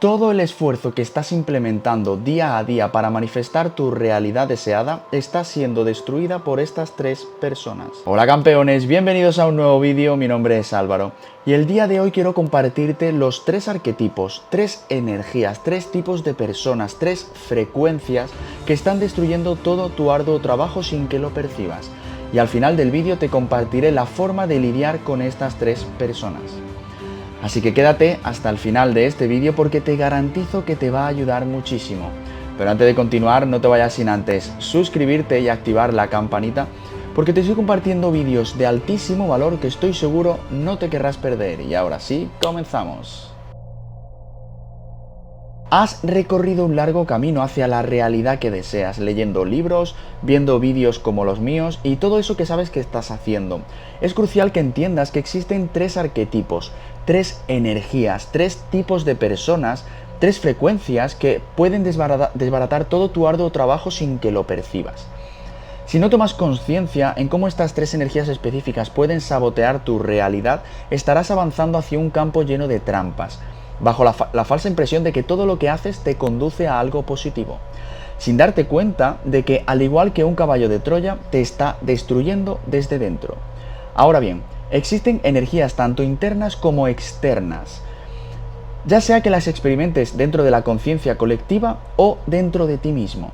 Todo el esfuerzo que estás implementando día a día para manifestar tu realidad deseada está siendo destruida por estas tres personas. Hola campeones, bienvenidos a un nuevo vídeo, mi nombre es Álvaro y el día de hoy quiero compartirte los tres arquetipos, tres energías, tres tipos de personas, tres frecuencias que están destruyendo todo tu arduo trabajo sin que lo percibas. Y al final del vídeo te compartiré la forma de lidiar con estas tres personas. Así que quédate hasta el final de este vídeo porque te garantizo que te va a ayudar muchísimo. Pero antes de continuar, no te vayas sin antes suscribirte y activar la campanita porque te estoy compartiendo vídeos de altísimo valor que estoy seguro no te querrás perder. Y ahora sí, comenzamos. Has recorrido un largo camino hacia la realidad que deseas, leyendo libros, viendo vídeos como los míos y todo eso que sabes que estás haciendo. Es crucial que entiendas que existen tres arquetipos, tres energías, tres tipos de personas, tres frecuencias que pueden desbaratar todo tu arduo trabajo sin que lo percibas. Si no tomas conciencia en cómo estas tres energías específicas pueden sabotear tu realidad, estarás avanzando hacia un campo lleno de trampas, bajo la falsa impresión de que todo lo que haces te conduce a algo positivo, sin darte cuenta de que, al igual que un caballo de Troya, te está destruyendo desde dentro. Ahora bien, existen energías tanto internas como externas, ya sea que las experimentes dentro de la conciencia colectiva o dentro de ti mismo.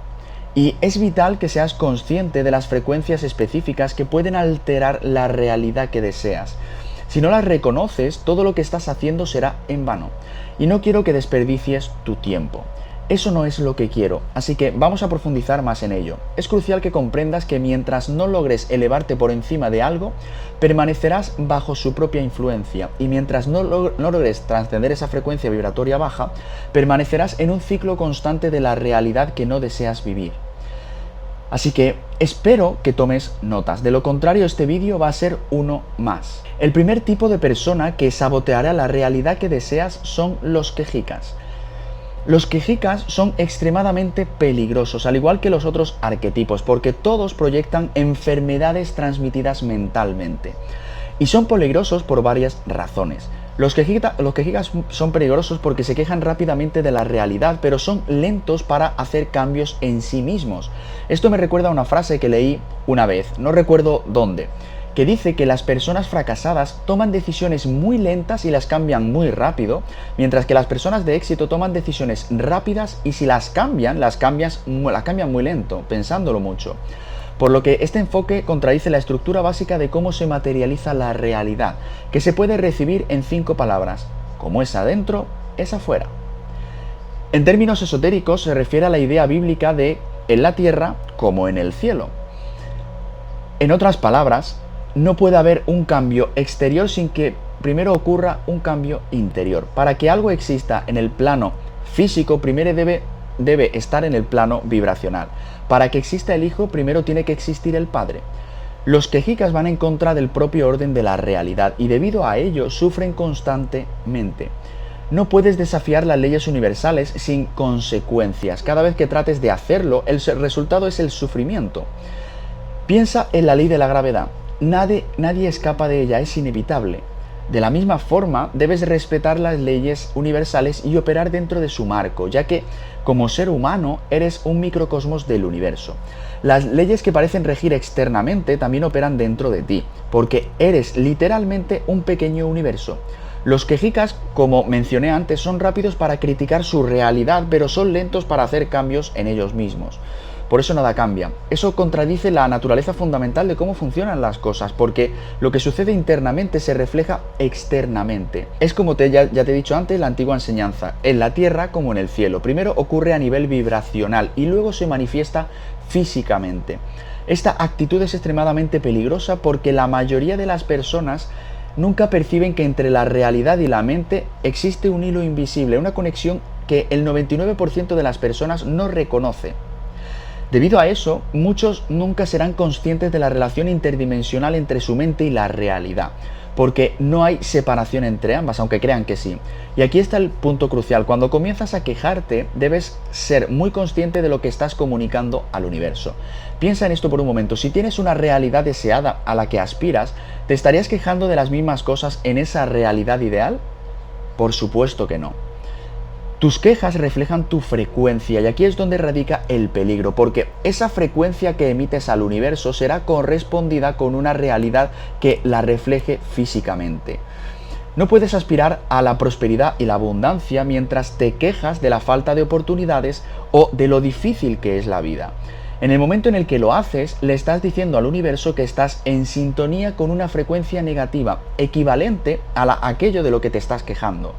Y es vital que seas consciente de las frecuencias específicas que pueden alterar la realidad que deseas. Si no las reconoces, todo lo que estás haciendo será en vano. Y no quiero que desperdicies tu tiempo. Eso no es lo que quiero, así que vamos a profundizar más en ello. Es crucial que comprendas que mientras no logres elevarte por encima de algo, permanecerás bajo su propia influencia. Y mientras no logres trascender esa frecuencia vibratoria baja, permanecerás en un ciclo constante de la realidad que no deseas vivir. Así que espero que tomes notas, de lo contrario este vídeo va a ser uno más. El primer tipo de persona que saboteará la realidad que deseas son los quejicas. Los quejicas son extremadamente peligrosos, al igual que los otros arquetipos, porque todos proyectan enfermedades transmitidas mentalmente. Y son peligrosos por varias razones. Los quejicas son peligrosos porque se quejan rápidamente de la realidad, pero son lentos para hacer cambios en sí mismos. Esto me recuerda a una frase que leí una vez, no recuerdo dónde, que dice que las personas fracasadas toman decisiones muy lentas y las cambian muy rápido, mientras que las personas de éxito toman decisiones rápidas y si las cambian muy lento, pensándolo mucho. Por lo que este enfoque contradice la estructura básica de cómo se materializa la realidad, que se puede recibir en 5 palabras: como es adentro, es afuera. En términos esotéricos se refiere a la idea bíblica de en la tierra como en el cielo. En otras palabras, no puede haber un cambio exterior sin que primero ocurra un cambio interior. Para que algo exista en el plano físico, primero debe estar en el plano vibracional. Para que exista el Hijo, primero tiene que existir el Padre. Los quejicas van en contra del propio orden de la realidad y debido a ello sufren constantemente. No puedes desafiar las leyes universales sin consecuencias. Cada vez que trates de hacerlo, el resultado es el sufrimiento. Piensa en la ley de la gravedad. Nadie escapa de ella, es inevitable. De la misma forma, debes respetar las leyes universales y operar dentro de su marco, ya que, como ser humano, eres un microcosmos del universo. Las leyes que parecen regir externamente también operan dentro de ti, porque eres literalmente un pequeño universo. Los quejicas, como mencioné antes, son rápidos para criticar su realidad, pero son lentos para hacer cambios en ellos mismos. Por eso nada cambia. Eso contradice la naturaleza fundamental de cómo funcionan las cosas, porque lo que sucede internamente se refleja externamente. Es como ya te he dicho antes, la antigua enseñanza, en la tierra como en el cielo. Primero ocurre a nivel vibracional y luego se manifiesta físicamente. Esta actitud es extremadamente peligrosa porque la mayoría de las personas nunca perciben que entre la realidad y la mente existe un hilo invisible, una conexión que el 99% de las personas no reconoce. Debido a eso, muchos nunca serán conscientes de la relación interdimensional entre su mente y la realidad, porque no hay separación entre ambas, aunque crean que sí. Y aquí está el punto crucial. Cuando comienzas a quejarte, debes ser muy consciente de lo que estás comunicando al universo. Piensa en esto por un momento. Si tienes una realidad deseada a la que aspiras, ¿te estarías quejando de las mismas cosas en esa realidad ideal? Por supuesto que no. Tus quejas reflejan tu frecuencia y aquí es donde radica el peligro, porque esa frecuencia que emites al universo será correspondida con una realidad que la refleje físicamente. No puedes aspirar a la prosperidad y la abundancia mientras te quejas de la falta de oportunidades o de lo difícil que es la vida. En el momento en el que lo haces, le estás diciendo al universo que estás en sintonía con una frecuencia negativa, equivalente a aquello de lo que te estás quejando.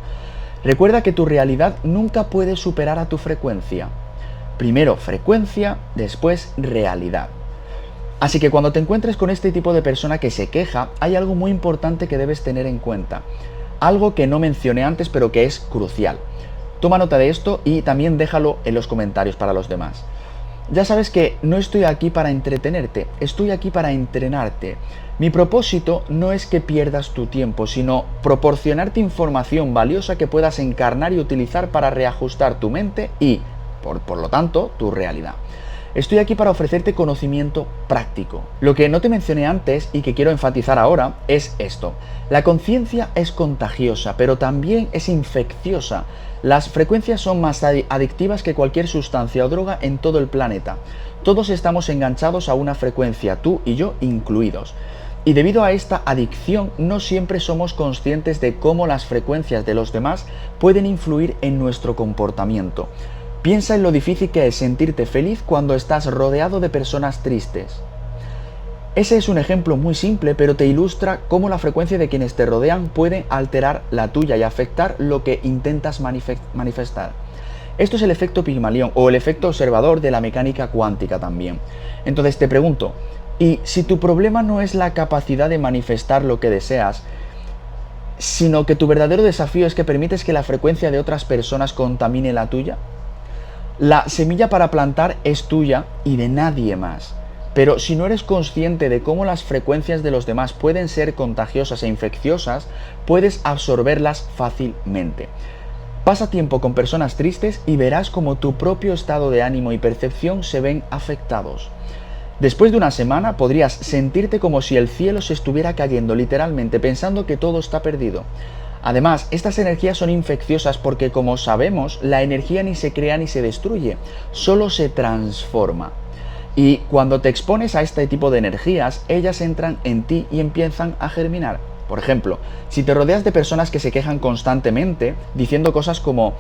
Recuerda que tu realidad nunca puede superar a tu frecuencia. Primero frecuencia, después realidad. Así que cuando te encuentres con este tipo de persona que se queja, hay algo muy importante que debes tener en cuenta. Algo que no mencioné antes, pero que es crucial. Toma nota de esto y también déjalo en los comentarios para los demás. Ya sabes que no estoy aquí para entretenerte, estoy aquí para entrenarte. Mi propósito no es que pierdas tu tiempo, sino proporcionarte información valiosa que puedas encarnar y utilizar para reajustar tu mente y, por lo tanto, tu realidad. Estoy aquí para ofrecerte conocimiento práctico. Lo que no te mencioné antes y que quiero enfatizar ahora es esto. La conciencia es contagiosa, pero también es infecciosa. Las frecuencias son más adictivas que cualquier sustancia o droga en todo el planeta. Todos estamos enganchados a una frecuencia, tú y yo incluidos. Y debido a esta adicción, no siempre somos conscientes de cómo las frecuencias de los demás pueden influir en nuestro comportamiento. Piensa en lo difícil que es sentirte feliz cuando estás rodeado de personas tristes. Ese es un ejemplo muy simple, pero te ilustra cómo la frecuencia de quienes te rodean puede alterar la tuya y afectar lo que intentas manifestar. Esto es el efecto Pigmalión o el efecto observador de la mecánica cuántica también. Entonces te pregunto, ¿y si tu problema no es la capacidad de manifestar lo que deseas, sino que tu verdadero desafío es que permites que la frecuencia de otras personas contamine la tuya? La semilla para plantar es tuya y de nadie más. Pero si no eres consciente de cómo las frecuencias de los demás pueden ser contagiosas e infecciosas, puedes absorberlas fácilmente. Pasa tiempo con personas tristes y verás cómo tu propio estado de ánimo y percepción se ven afectados. Después de una semana podrías sentirte como si el cielo se estuviera cayendo literalmente, pensando que todo está perdido. Además, estas energías son infecciosas porque, como sabemos, la energía ni se crea ni se destruye, solo se transforma. Y cuando te expones a este tipo de energías, ellas entran en ti y empiezan a germinar. Por ejemplo, si te rodeas de personas que se quejan constantemente, diciendo cosas como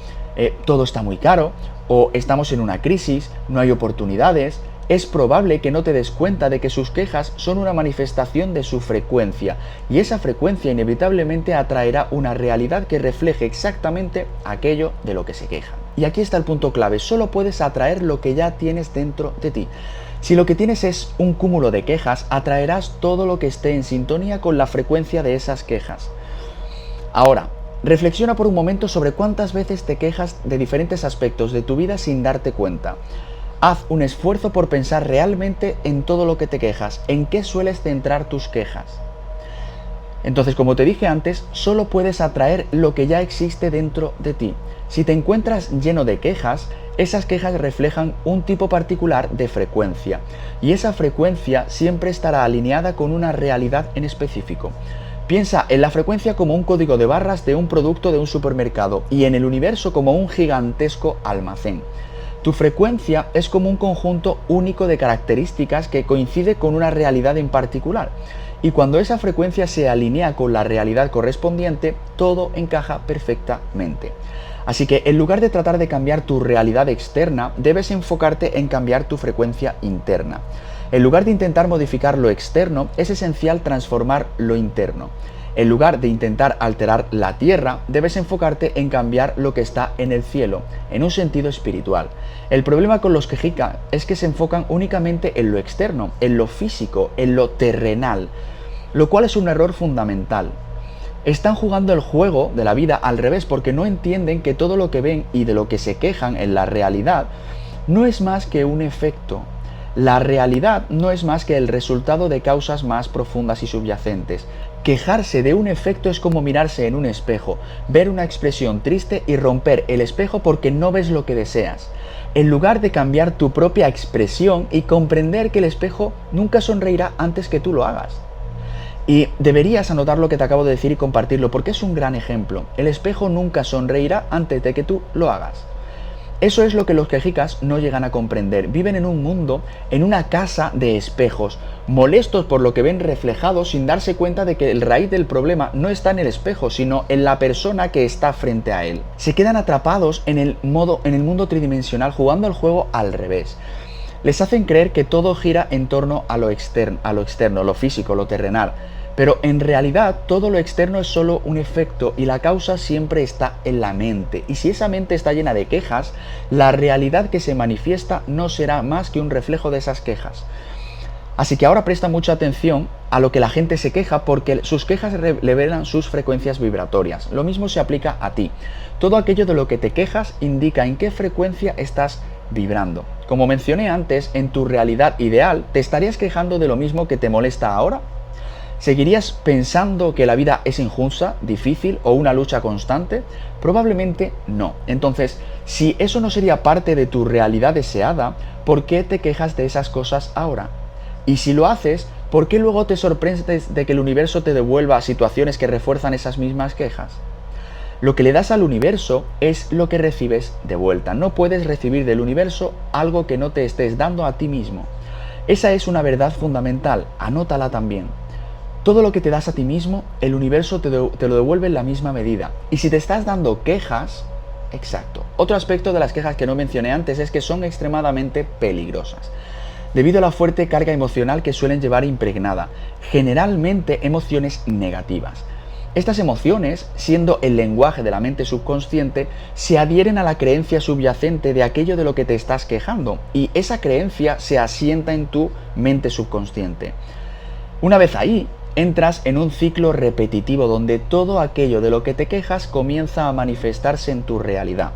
todo está muy caro, o estamos en una crisis, no hay oportunidades, es probable que no te des cuenta de que sus quejas son una manifestación de su frecuencia, y esa frecuencia inevitablemente atraerá una realidad que refleje exactamente aquello de lo que se quejan. Y aquí está el punto clave, solo puedes atraer lo que ya tienes dentro de ti. Si lo que tienes es un cúmulo de quejas, atraerás todo lo que esté en sintonía con la frecuencia de esas quejas. Ahora, reflexiona por un momento sobre cuántas veces te quejas de diferentes aspectos de tu vida sin darte cuenta. Haz un esfuerzo por pensar realmente en todo lo que te quejas, en qué sueles centrar tus quejas. Entonces, como te dije antes, solo puedes atraer lo que ya existe dentro de ti. Si te encuentras lleno de quejas, esas quejas reflejan un tipo particular de frecuencia, y esa frecuencia siempre estará alineada con una realidad en específico. Piensa en la frecuencia como un código de barras de un producto de un supermercado y en el universo como un gigantesco almacén. Tu frecuencia es como un conjunto único de características que coincide con una realidad en particular. Y cuando esa frecuencia se alinea con la realidad correspondiente, todo encaja perfectamente. Así que en lugar de tratar de cambiar tu realidad externa, debes enfocarte en cambiar tu frecuencia interna. En lugar de intentar modificar lo externo, es esencial transformar lo interno. En lugar de intentar alterar la tierra, debes enfocarte en cambiar lo que está en el cielo, en un sentido espiritual. El problema con los quejica es que se enfocan únicamente en lo externo, en lo físico, en lo terrenal, lo cual es un error fundamental. Están jugando el juego de la vida al revés porque no entienden que todo lo que ven y de lo que se quejan en la realidad no es más que un efecto. La realidad no es más que el resultado de causas más profundas y subyacentes. Quejarse de un efecto es como mirarse en un espejo, ver una expresión triste y romper el espejo porque no ves lo que deseas, en lugar de cambiar tu propia expresión y comprender que el espejo nunca sonreirá antes que tú lo hagas. Y deberías anotar lo que te acabo de decir y compartirlo, porque es un gran ejemplo. El espejo nunca sonreirá antes de que tú lo hagas. Eso es lo que los quejicas no llegan a comprender. Viven en un mundo, en una casa de espejos, molestos por lo que ven reflejado sin darse cuenta de que el raíz del problema no está en el espejo, sino en la persona que está frente a él. Se quedan atrapados en el mundo tridimensional jugando el juego al revés. Les hacen creer que todo gira en torno a lo externo, lo físico, lo terrenal. Pero en realidad todo lo externo es solo un efecto y la causa siempre está en la mente. Y si esa mente está llena de quejas, la realidad que se manifiesta no será más que un reflejo de esas quejas. Así que ahora presta mucha atención a lo que la gente se queja, porque sus quejas revelan sus frecuencias vibratorias. Lo mismo se aplica a ti. Todo aquello de lo que te quejas indica en qué frecuencia estás vibrando. Como mencioné antes, en tu realidad ideal, ¿te estarías quejando de lo mismo que te molesta ahora? ¿Seguirías pensando que la vida es injusta, difícil o una lucha constante? Probablemente no. Entonces, si eso no sería parte de tu realidad deseada, ¿por qué te quejas de esas cosas ahora? Y si lo haces, ¿por qué luego te sorprendes de que el universo te devuelva situaciones que refuerzan esas mismas quejas? Lo que le das al universo es lo que recibes de vuelta. No puedes recibir del universo algo que no te estés dando a ti mismo. Esa es una verdad fundamental, anótala también. Todo lo que te das a ti mismo, el universo te lo devuelve en la misma medida. Y si te estás dando quejas, exacto. Otro aspecto de las quejas que no mencioné antes es que son extremadamente peligrosas, debido a la fuerte carga emocional que suelen llevar impregnada, generalmente emociones negativas. Estas emociones, siendo el lenguaje de la mente subconsciente, se adhieren a la creencia subyacente de aquello de lo que te estás quejando, y esa creencia se asienta en tu mente subconsciente. Una vez ahí, entras en un ciclo repetitivo donde todo aquello de lo que te quejas comienza a manifestarse en tu realidad.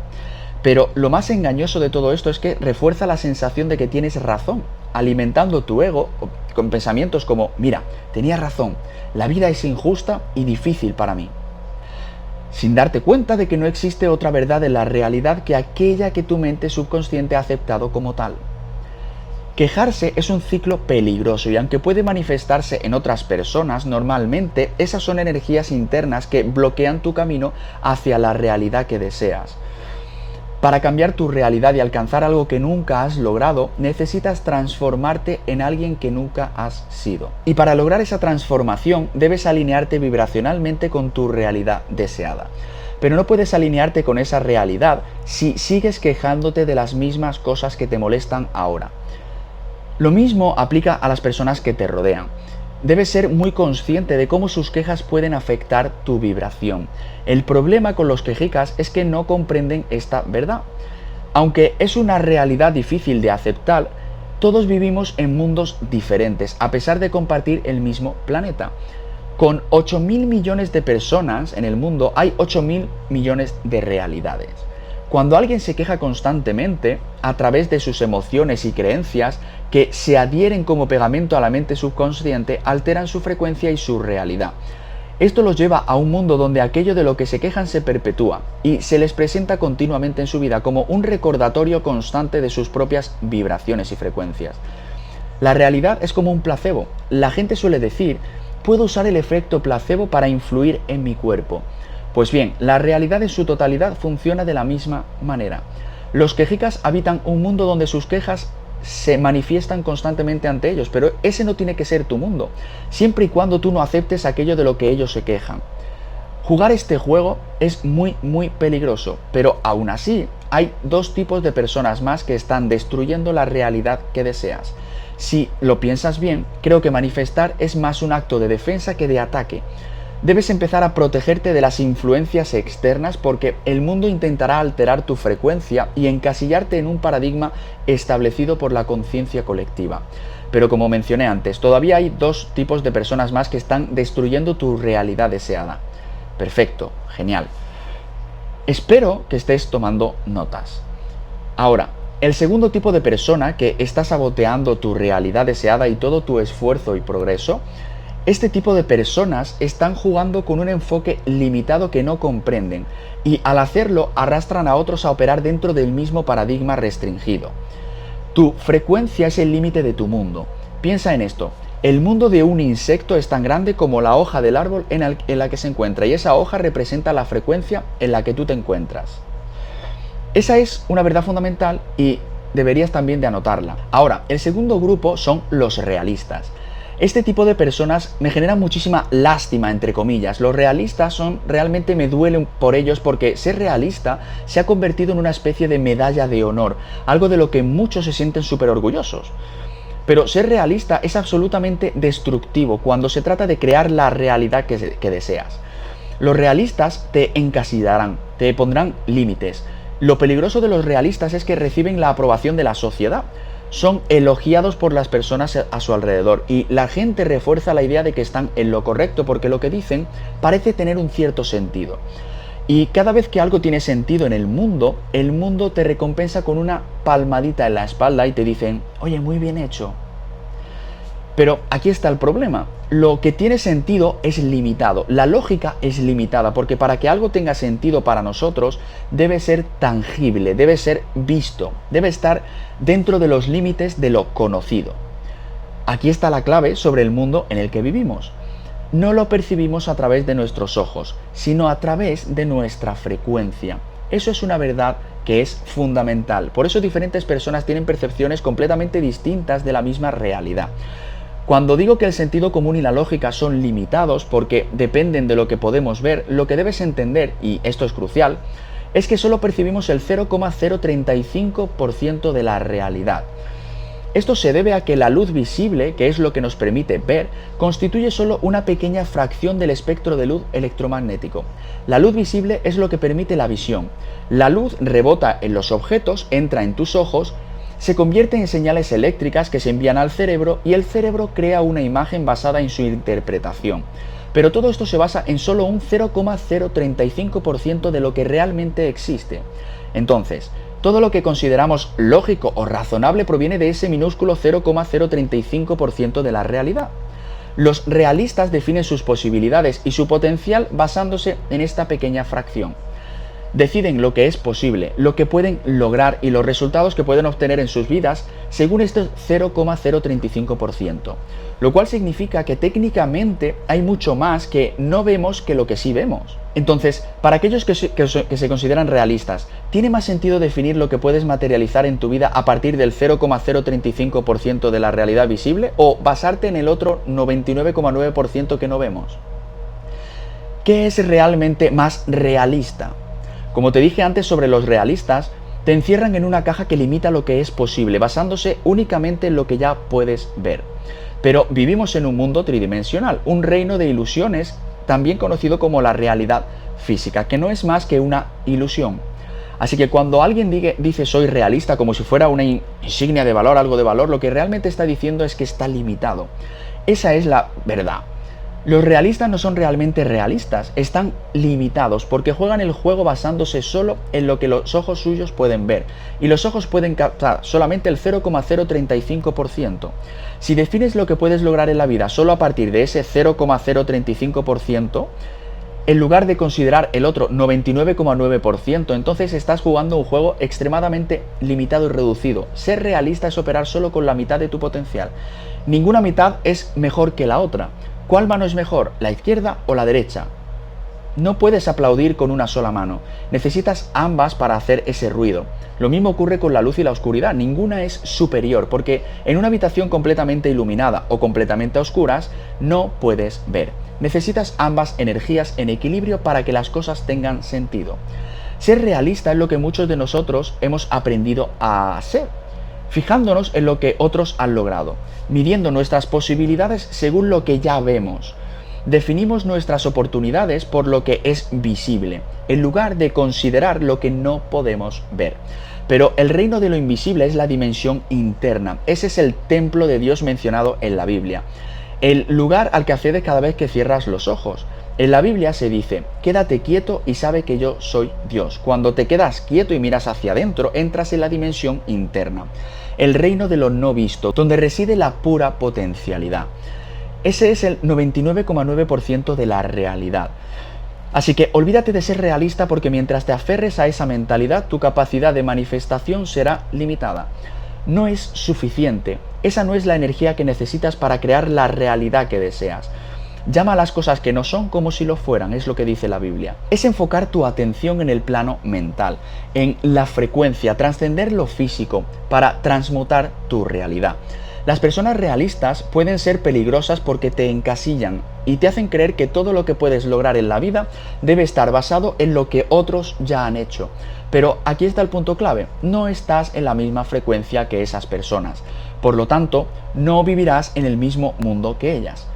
Pero lo más engañoso de todo esto es que refuerza la sensación de que tienes razón, alimentando tu ego con pensamientos como: mira, tenía razón, la vida es injusta y difícil para mí. Sin darte cuenta de que no existe otra verdad en la realidad que aquella que tu mente subconsciente ha aceptado como tal. Quejarse es un ciclo peligroso y aunque puede manifestarse en otras personas, normalmente esas son energías internas que bloquean tu camino hacia la realidad que deseas. Para cambiar tu realidad y alcanzar algo que nunca has logrado, necesitas transformarte en alguien que nunca has sido. Y para lograr esa transformación, debes alinearte vibracionalmente con tu realidad deseada. Pero no puedes alinearte con esa realidad si sigues quejándote de las mismas cosas que te molestan ahora. Lo mismo aplica a las personas que te rodean. Debes ser muy consciente de cómo sus quejas pueden afectar tu vibración. El problema con los quejicas es que no comprenden esta verdad. Aunque es una realidad difícil de aceptar, todos vivimos en mundos diferentes, a pesar de compartir el mismo planeta. Con 8.000 millones de personas en el mundo, hay 8.000 millones de realidades. Cuando alguien se queja constantemente, a través de sus emociones y creencias, que se adhieren como pegamento a la mente subconsciente, alteran su frecuencia y su realidad. Esto los lleva a un mundo donde aquello de lo que se quejan se perpetúa y se les presenta continuamente en su vida como un recordatorio constante de sus propias vibraciones y frecuencias. La realidad es como un placebo. La gente suele decir: puedo usar el efecto placebo para influir en mi cuerpo. Pues bien, la realidad en su totalidad funciona de la misma manera. Los quejicas habitan un mundo donde sus quejas se manifiestan constantemente ante ellos, pero ese no tiene que ser tu mundo, siempre y cuando tú no aceptes aquello de lo que ellos se quejan. Jugar este juego es muy peligroso, pero aún así hay dos tipos de personas más que están destruyendo la realidad que deseas. Si lo piensas bien, creo que manifestar es más un acto de defensa que de ataque. Debes empezar a protegerte de las influencias externas porque el mundo intentará alterar tu frecuencia y encasillarte en un paradigma establecido por la conciencia colectiva. Pero como mencioné antes, todavía hay dos tipos de personas más que están destruyendo tu realidad deseada. Perfecto, genial. Espero que estés tomando notas. Ahora, el segundo tipo de persona que está saboteando tu realidad deseada y todo tu esfuerzo y progreso, este tipo de personas están jugando con un enfoque limitado que no comprenden y al hacerlo arrastran a otros a operar dentro del mismo paradigma restringido. Tu frecuencia es el límite de tu mundo. Piensa en esto. El mundo de un insecto es tan grande como la hoja del árbol en la que se encuentra, y esa hoja representa la frecuencia en la que tú te encuentras. Esa es una verdad fundamental y deberías también de anotarla. Ahora, el segundo grupo son los realistas. Este tipo de personas me generan muchísima lástima, entre comillas. Los realistas realmente me duelen por ellos porque ser realista se ha convertido en una especie de medalla de honor, algo de lo que muchos se sienten súper orgullosos. Pero ser realista es absolutamente destructivo cuando se trata de crear la realidad que deseas. Los realistas te encasillarán, te pondrán límites. Lo peligroso de los realistas es que reciben la aprobación de la sociedad. Son elogiados por las personas a su alrededor y la gente refuerza la idea de que están en lo correcto porque lo que dicen parece tener un cierto sentido. Y cada vez que algo tiene sentido en el mundo te recompensa con una palmadita en la espalda y te dicen, oye, muy bien hecho. Pero aquí está el problema. Lo que tiene sentido es limitado. La lógica es limitada porque para que algo tenga sentido para nosotros debe ser tangible, debe ser visto, debe estar dentro de los límites de lo conocido. Aquí está la clave sobre el mundo en el que vivimos. No lo percibimos a través de nuestros ojos, sino a través de nuestra frecuencia. Eso es una verdad que es fundamental. Por eso diferentes personas tienen percepciones completamente distintas de la misma realidad. Cuando digo que el sentido común y la lógica son limitados porque dependen de lo que podemos ver, lo que debes entender, y esto es crucial, es que solo percibimos el 0,035% de la realidad. Esto se debe a que la luz visible, que es lo que nos permite ver, constituye solo una pequeña fracción del espectro de luz electromagnético. La luz visible es lo que permite la visión. La luz rebota en los objetos, entra en tus ojos, se convierte en señales eléctricas que se envían al cerebro y el cerebro crea una imagen basada en su interpretación. Pero todo esto se basa en solo un 0,035% de lo que realmente existe. Entonces, todo lo que consideramos lógico o razonable proviene de ese minúsculo 0,035% de la realidad. Los realistas definen sus posibilidades y su potencial basándose en esta pequeña fracción. Deciden lo que es posible, lo que pueden lograr y los resultados que pueden obtener en sus vidas según este 0,035%, lo cual significa que técnicamente hay mucho más que no vemos que lo que sí vemos. Entonces, para aquellos que se consideran realistas, ¿tiene más sentido definir lo que puedes materializar en tu vida a partir del 0,035% de la realidad visible o basarte en el otro 99,9% que no vemos? ¿Qué es realmente más realista? Como te dije antes sobre los realistas, te encierran en una caja que limita lo que es posible, basándose únicamente en lo que ya puedes ver. Pero vivimos en un mundo tridimensional, un reino de ilusiones, también conocido como la realidad física, que no es más que una ilusión. Así que cuando alguien dice soy realista como si fuera una insignia de valor, algo de valor, lo que realmente está diciendo es que está limitado. Esa es la verdad. Los realistas no son realmente realistas, están limitados porque juegan el juego basándose solo en lo que los ojos suyos pueden ver y los ojos pueden captar solamente el 0,035%. Si defines lo que puedes lograr en la vida solo a partir de ese 0,035%, en lugar de considerar el otro 99,9%, entonces estás jugando un juego extremadamente limitado y reducido. Ser realista es operar solo con la mitad de tu potencial. Ninguna mitad es mejor que la otra. ¿Cuál mano es mejor, la izquierda o la derecha? No puedes aplaudir con una sola mano, necesitas ambas para hacer ese ruido. Lo mismo ocurre con la luz y la oscuridad, ninguna es superior, porque en una habitación completamente iluminada o completamente a oscuras no puedes ver. Necesitas ambas energías en equilibrio para que las cosas tengan sentido. Ser realista es lo que muchos de nosotros hemos aprendido a ser, fijándonos en lo que otros han logrado, midiendo nuestras posibilidades según lo que ya vemos. Definimos nuestras oportunidades por lo que es visible, en lugar de considerar lo que no podemos ver. Pero el reino de lo invisible es la dimensión interna. Ese es el templo de Dios mencionado en la Biblia. El lugar al que accedes cada vez que cierras los ojos. En la Biblia se dice, quédate quieto y sabe que yo soy Dios. Cuando te quedas quieto y miras hacia adentro, entras en la dimensión interna. El reino de lo no visto, donde reside la pura potencialidad. Ese es el 99,9% de la realidad. Así que olvídate de ser realista porque mientras te aferres a esa mentalidad, tu capacidad de manifestación será limitada. no es suficiente. Esa no es la energía que necesitas para crear la realidad que deseas. Llama a las cosas que no son como si lo fueran, es lo que dice la Biblia. Es enfocar tu atención en el plano mental, en la frecuencia, trascender lo físico para transmutar tu realidad. Las personas realistas pueden ser peligrosas porque te encasillan y te hacen creer que todo lo que puedes lograr en la vida debe estar basado en lo que otros ya han hecho. Pero aquí está el punto clave, no estás en la misma frecuencia que esas personas. Por lo tanto, no vivirás en el mismo mundo que ellas.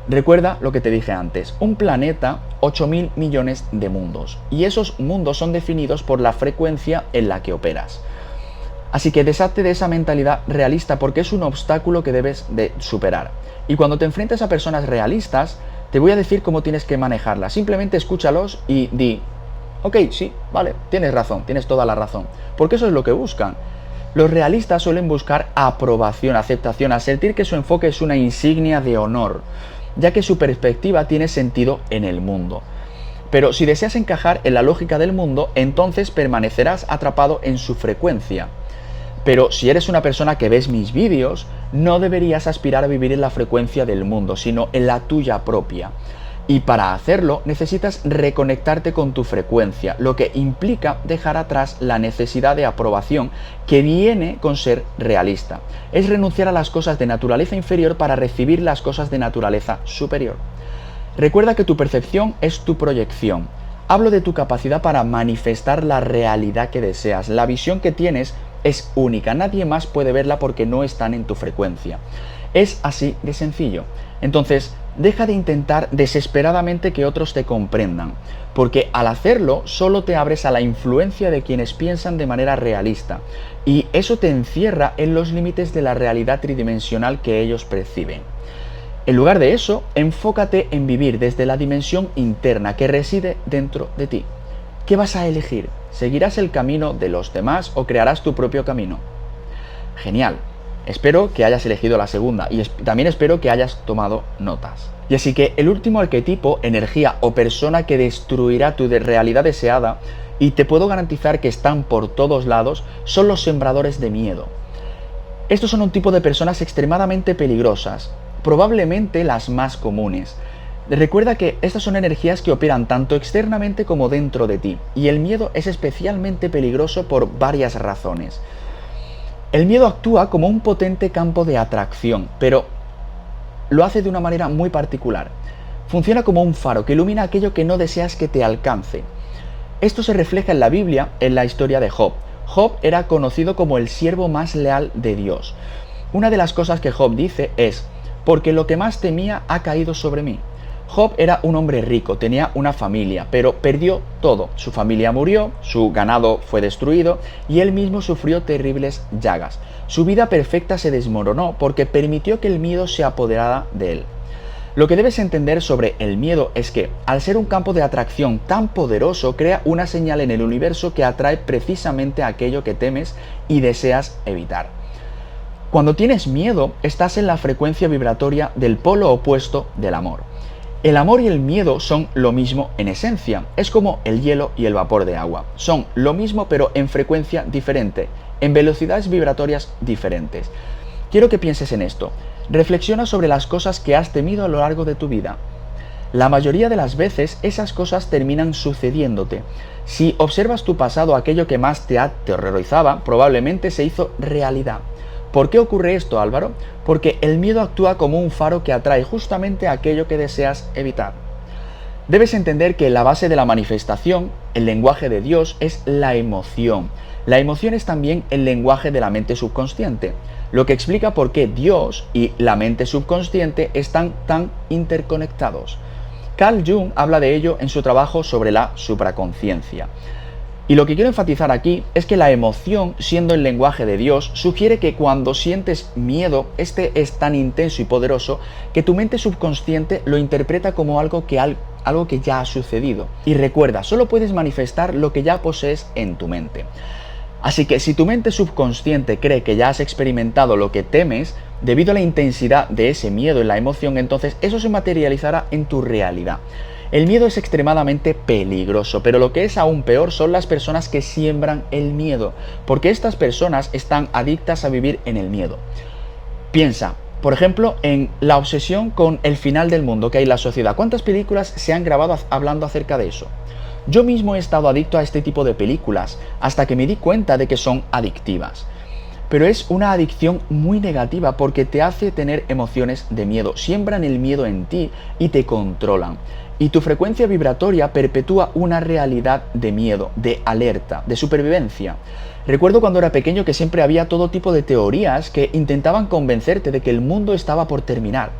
Recuerda lo que te dije antes, un planeta, 8.000 millones de mundos, y esos mundos son definidos por la frecuencia en la que operas. Así que deshazte de esa mentalidad realista porque es un obstáculo que debes de superar. Y cuando te enfrentes a personas realistas, te voy a decir cómo tienes que manejarlas. Simplemente escúchalos y di, ok, sí, vale, tienes razón, tienes toda la razón. Porque eso es lo que buscan. Los realistas suelen buscar aprobación, aceptación, al sentir que su enfoque es una insignia de honor, ya que su perspectiva tiene sentido en el mundo. Pero si deseas encajar en la lógica del mundo, entonces permanecerás atrapado en su frecuencia. Pero si eres una persona que ves mis vídeos, no deberías aspirar a vivir en la frecuencia del mundo, sino en la tuya propia. Y para hacerlo necesitas reconectarte con tu frecuencia, lo que implica dejar atrás la necesidad de aprobación que viene con ser realista. Es renunciar a las cosas de naturaleza inferior para recibir las cosas de naturaleza superior. Recuerda que tu percepción es tu proyección. Hablo de tu capacidad para manifestar la realidad que deseas. La visión que tienes es única, nadie más puede verla porque no están en tu frecuencia. Es así de sencillo. Entonces, deja de intentar desesperadamente que otros te comprendan, porque al hacerlo solo te abres a la influencia de quienes piensan de manera realista, y eso te encierra en los límites de la realidad tridimensional que ellos perciben. En lugar de eso, enfócate en vivir desde la dimensión interna que reside dentro de ti. ¿Qué vas a elegir? ¿Seguirás el camino de los demás o crearás tu propio camino? Genial. Espero que hayas elegido la segunda y también espero que hayas tomado notas. Y así que el último arquetipo, energía o persona que destruirá tu realidad deseada, y te puedo garantizar que están por todos lados, son los sembradores de miedo. Estos son un tipo de personas extremadamente peligrosas, probablemente las más comunes. Recuerda que estas son energías que operan tanto externamente como dentro de ti, y el miedo es especialmente peligroso por varias razones. El miedo actúa como un potente campo de atracción, pero lo hace de una manera muy particular. Funciona como un faro que ilumina aquello que no deseas que te alcance. Esto se refleja en la Biblia, en la historia de Job. Job era conocido como el siervo más leal de Dios. Una de las cosas que Job dice es, porque lo que más temía ha caído sobre mí. Job era un hombre rico, tenía una familia, pero perdió todo. Su familia murió, su ganado fue destruido y él mismo sufrió terribles llagas. Su vida perfecta se desmoronó porque permitió que el miedo se apoderara de él. Lo que debes entender sobre el miedo es que, al ser un campo de atracción tan poderoso, crea una señal en el universo que atrae precisamente aquello que temes y deseas evitar. Cuando tienes miedo, estás en la frecuencia vibratoria del polo opuesto del amor. El amor y el miedo son lo mismo en esencia, es como el hielo y el vapor de agua. Son lo mismo pero en frecuencia diferente, en velocidades vibratorias diferentes. Quiero que pienses en esto. Reflexiona sobre las cosas que has temido a lo largo de tu vida. La mayoría de las veces esas cosas terminan sucediéndote. Si observas tu pasado, aquello que más te aterrorizaba probablemente se hizo realidad. ¿Por qué ocurre esto, Álvaro? Porque el miedo actúa como un faro que atrae justamente aquello que deseas evitar. Debes entender que la base de la manifestación, el lenguaje de Dios, es la emoción. La emoción es también el lenguaje de la mente subconsciente, lo que explica por qué Dios y la mente subconsciente están tan interconectados. Carl Jung habla de ello en su trabajo sobre la supraconciencia. Y lo que quiero enfatizar aquí es que la emoción, siendo el lenguaje de Dios, sugiere que cuando sientes miedo, este es tan intenso y poderoso que tu mente subconsciente lo interpreta como algo que ya ha sucedido. Y recuerda, solo puedes manifestar lo que ya posees en tu mente. Así que si tu mente subconsciente cree que ya has experimentado lo que temes, debido a la intensidad de ese miedo en la emoción, entonces eso se materializará en tu realidad. El miedo es extremadamente peligroso, pero lo que es aún peor son las personas que siembran el miedo, porque estas personas están adictas a vivir en el miedo. Piensa, por ejemplo, en la obsesión con el final del mundo que hay en la sociedad. ¿Cuántas películas se han grabado hablando acerca de eso? Yo mismo he estado adicto a este tipo de películas hasta que me di cuenta de que son adictivas. Pero es una adicción muy negativa porque te hace tener emociones de miedo, siembran el miedo en ti y te controlan. Y tu frecuencia vibratoria perpetúa una realidad de miedo, de alerta, de supervivencia. Recuerdo cuando era pequeño que siempre había todo tipo de teorías que intentaban convencerte de que el mundo estaba por terminar.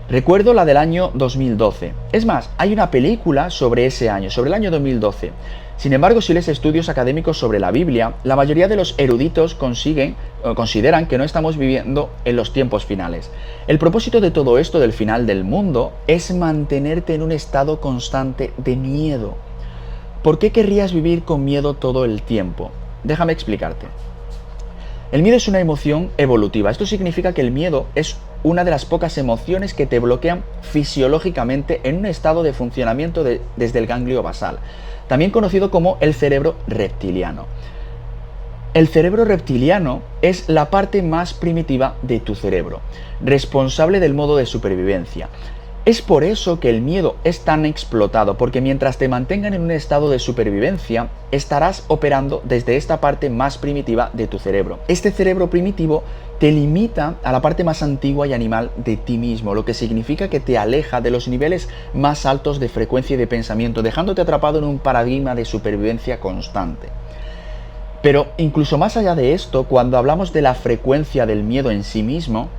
Recuerdo la del año 2012. Es más, hay una película sobre ese año, sobre el año 2012. Sin embargo, si lees estudios académicos sobre la Biblia, la mayoría de los eruditos consideran que no estamos viviendo en los tiempos finales. El propósito de todo esto del final del mundo es mantenerte en un estado constante de miedo. ¿Por qué querrías vivir con miedo todo el tiempo? Déjame explicarte. El miedo es una emoción evolutiva. Esto significa que el miedo es una de las pocas emociones que te bloquean fisiológicamente en un estado de funcionamiento desde el ganglio basal, también conocido como el cerebro reptiliano. El cerebro reptiliano es la parte más primitiva de tu cerebro, responsable del modo de supervivencia. Es por eso que el miedo es tan explotado, porque mientras te mantengan en un estado de supervivencia, estarás operando desde esta parte más primitiva de tu cerebro. Este cerebro primitivo te limita a la parte más antigua y animal de ti mismo, lo que significa que te aleja de los niveles más altos de frecuencia y de pensamiento, dejándote atrapado en un paradigma de supervivencia constante. Pero incluso más allá de esto, cuando hablamos de la frecuencia del miedo en sí mismo,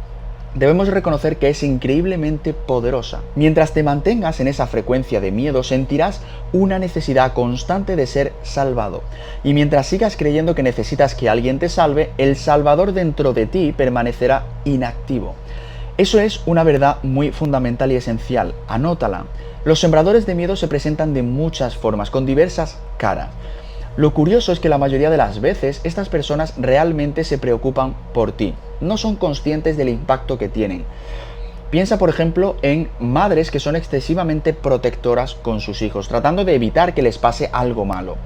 debemos reconocer que es increíblemente poderosa. Mientras te mantengas en esa frecuencia de miedo, sentirás una necesidad constante de ser salvado. Y mientras sigas creyendo que necesitas que alguien te salve, el salvador dentro de ti permanecerá inactivo. Eso es una verdad muy fundamental y esencial. Anótala. Los sembradores de miedo se presentan de muchas formas, con diversas caras. Lo curioso es que la mayoría de las veces estas personas realmente se preocupan por ti. No son conscientes del impacto que tienen. Piensa, por ejemplo, en madres que son excesivamente protectoras con sus hijos, tratando de evitar que les pase algo malo.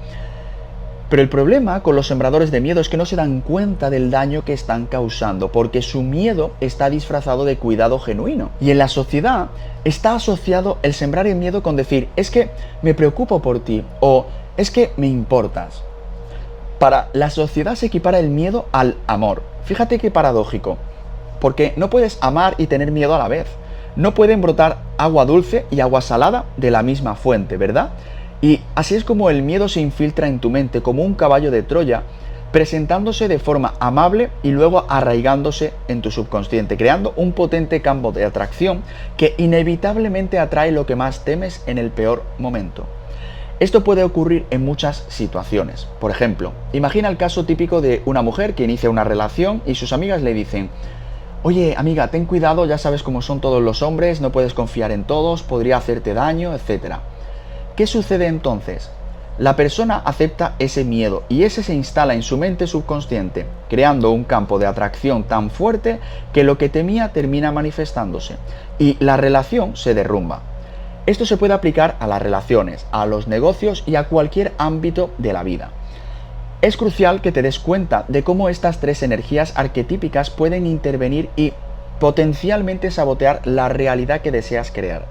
Pero el problema con los sembradores de miedo es que no se dan cuenta del daño que están causando, porque su miedo está disfrazado de cuidado genuino. Y en la sociedad está asociado el sembrar el miedo con decir, es que me preocupo por ti, o es que me importas. Para la sociedad se equipara el miedo al amor. Fíjate qué paradójico, porque no puedes amar y tener miedo a la vez. No pueden brotar agua dulce y agua salada de la misma fuente, ¿verdad? Y así es como el miedo se infiltra en tu mente como un caballo de Troya, presentándose de forma amable y luego arraigándose en tu subconsciente, creando un potente campo de atracción que inevitablemente atrae lo que más temes en el peor momento. Esto puede ocurrir en muchas situaciones. Por ejemplo, imagina el caso típico de una mujer que inicia una relación y sus amigas le dicen, oye, amiga, ten cuidado, ya sabes cómo son todos los hombres, no puedes confiar en todos, podría hacerte daño, etc. ¿Qué sucede entonces? La persona acepta ese miedo y ese se instala en su mente subconsciente, creando un campo de atracción tan fuerte que lo que temía termina manifestándose y la relación se derrumba. Esto se puede aplicar a las relaciones, a los negocios y a cualquier ámbito de la vida. Es crucial que te des cuenta de cómo estas tres energías arquetípicas pueden intervenir y potencialmente sabotear la realidad que deseas crear.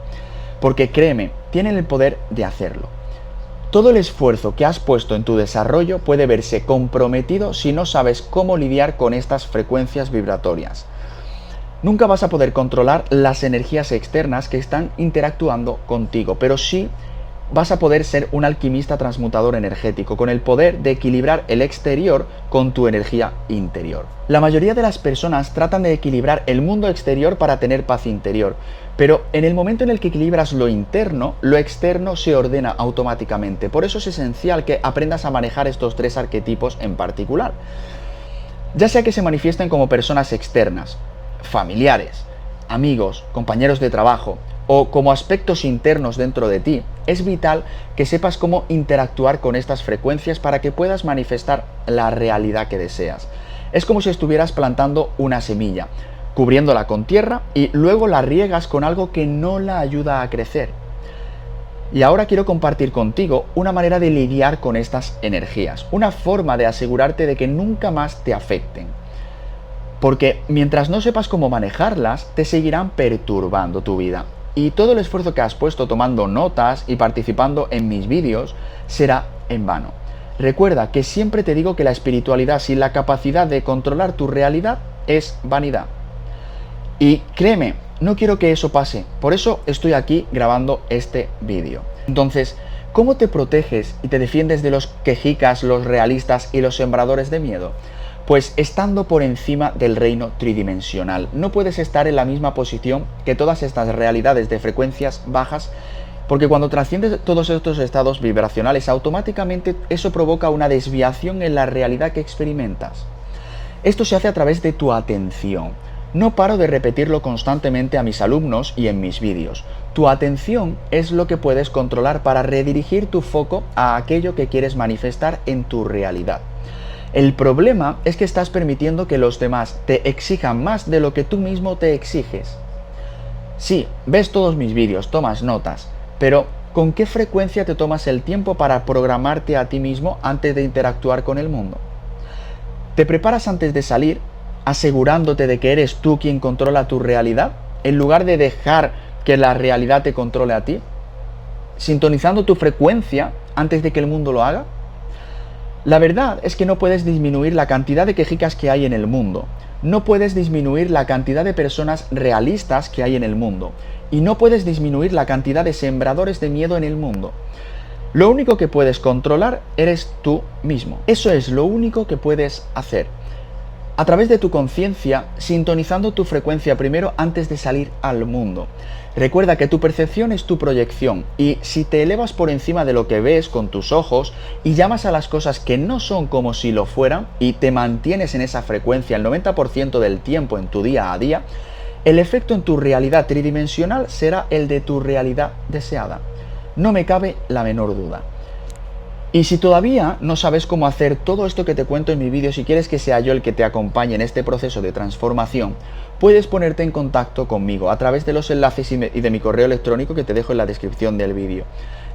Porque créeme, tienen el poder de hacerlo. Todo el esfuerzo que has puesto en tu desarrollo puede verse comprometido si no sabes cómo lidiar con estas frecuencias vibratorias. Nunca vas a poder controlar las energías externas que están interactuando contigo, pero sí vas a poder ser un alquimista transmutador energético, con el poder de equilibrar el exterior con tu energía interior. La mayoría de las personas tratan de equilibrar el mundo exterior para tener paz interior, pero en el momento en el que equilibras lo interno, lo externo se ordena automáticamente. Por eso es esencial que aprendas a manejar estos tres arquetipos en particular. Ya sea que se manifiesten como personas externas, familiares, amigos, compañeros de trabajo o como aspectos internos dentro de ti, es vital que sepas cómo interactuar con estas frecuencias para que puedas manifestar la realidad que deseas. Es como si estuvieras plantando una semilla, cubriéndola con tierra y luego la riegas con algo que no la ayuda a crecer. Y ahora quiero compartir contigo una manera de lidiar con estas energías, una forma de asegurarte de que nunca más te afecten. Porque mientras no sepas cómo manejarlas, te seguirán perturbando tu vida. Y todo el esfuerzo que has puesto tomando notas y participando en mis vídeos será en vano. Recuerda que siempre te digo que la espiritualidad sin la capacidad de controlar tu realidad es vanidad. Y créeme, no quiero que eso pase, por eso estoy aquí grabando este vídeo. Entonces, ¿cómo te proteges y te defiendes de los quejicas, los realistas y los sembradores de miedo? Pues estando por encima del reino tridimensional. No puedes estar en la misma posición que todas estas realidades de frecuencias bajas, porque cuando trasciendes todos estos estados vibracionales, automáticamente eso provoca una desviación en la realidad que experimentas. Esto se hace a través de tu atención. No paro de repetirlo constantemente a mis alumnos y en mis vídeos. Tu atención es lo que puedes controlar para redirigir tu foco a aquello que quieres manifestar en tu realidad. El problema es que estás permitiendo que los demás te exijan más de lo que tú mismo te exiges. Sí, ves todos mis vídeos, tomas notas, pero ¿con qué frecuencia te tomas el tiempo para programarte a ti mismo antes de interactuar con el mundo? ¿Te preparas antes de salir, asegurándote de que eres tú quien controla tu realidad, en lugar de dejar que la realidad te controle a ti? ¿Sintonizando tu frecuencia antes de que el mundo lo haga? La verdad es que no puedes disminuir la cantidad de quejicas que hay en el mundo. No puedes disminuir la cantidad de personas realistas que hay en el mundo. Y no puedes disminuir la cantidad de sembradores de miedo en el mundo. Lo único que puedes controlar eres tú mismo. Eso es lo único que puedes hacer. A través de tu conciencia, sintonizando tu frecuencia primero antes de salir al mundo. Recuerda que tu percepción es tu proyección y si te elevas por encima de lo que ves con tus ojos y llamas a las cosas que no son como si lo fueran y te mantienes en esa frecuencia el 90% del tiempo en tu día a día, el efecto en tu realidad tridimensional será el de tu realidad deseada. No me cabe la menor duda. Y si todavía no sabes cómo hacer todo esto que te cuento en mi vídeo, si quieres que sea yo el que te acompañe en este proceso de transformación, puedes ponerte en contacto conmigo a través de los enlaces y de mi correo electrónico que te dejo en la descripción del vídeo.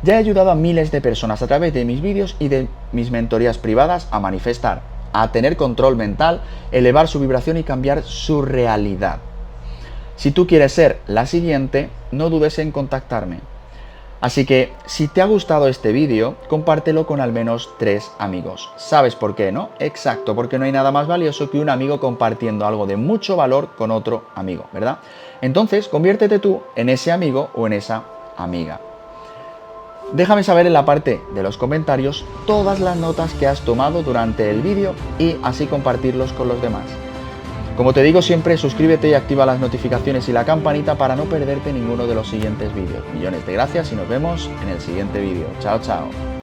Ya he ayudado a miles de personas a través de mis vídeos y de mis mentorías privadas a manifestar, a tener control mental, elevar su vibración y cambiar su realidad. Si tú quieres ser la siguiente, no dudes en contactarme. Así que, si te ha gustado este vídeo, compártelo con al menos 3 amigos. ¿Sabes por qué, no? Exacto, porque no hay nada más valioso que un amigo compartiendo algo de mucho valor con otro amigo, ¿verdad? Entonces, conviértete tú en ese amigo o en esa amiga. Déjame saber en la parte de los comentarios todas las notas que has tomado durante el vídeo y así compartirlos con los demás. Como te digo siempre, suscríbete y activa las notificaciones y la campanita para no perderte ninguno de los siguientes vídeos. Millones de gracias y nos vemos en el siguiente vídeo. Chao, chao.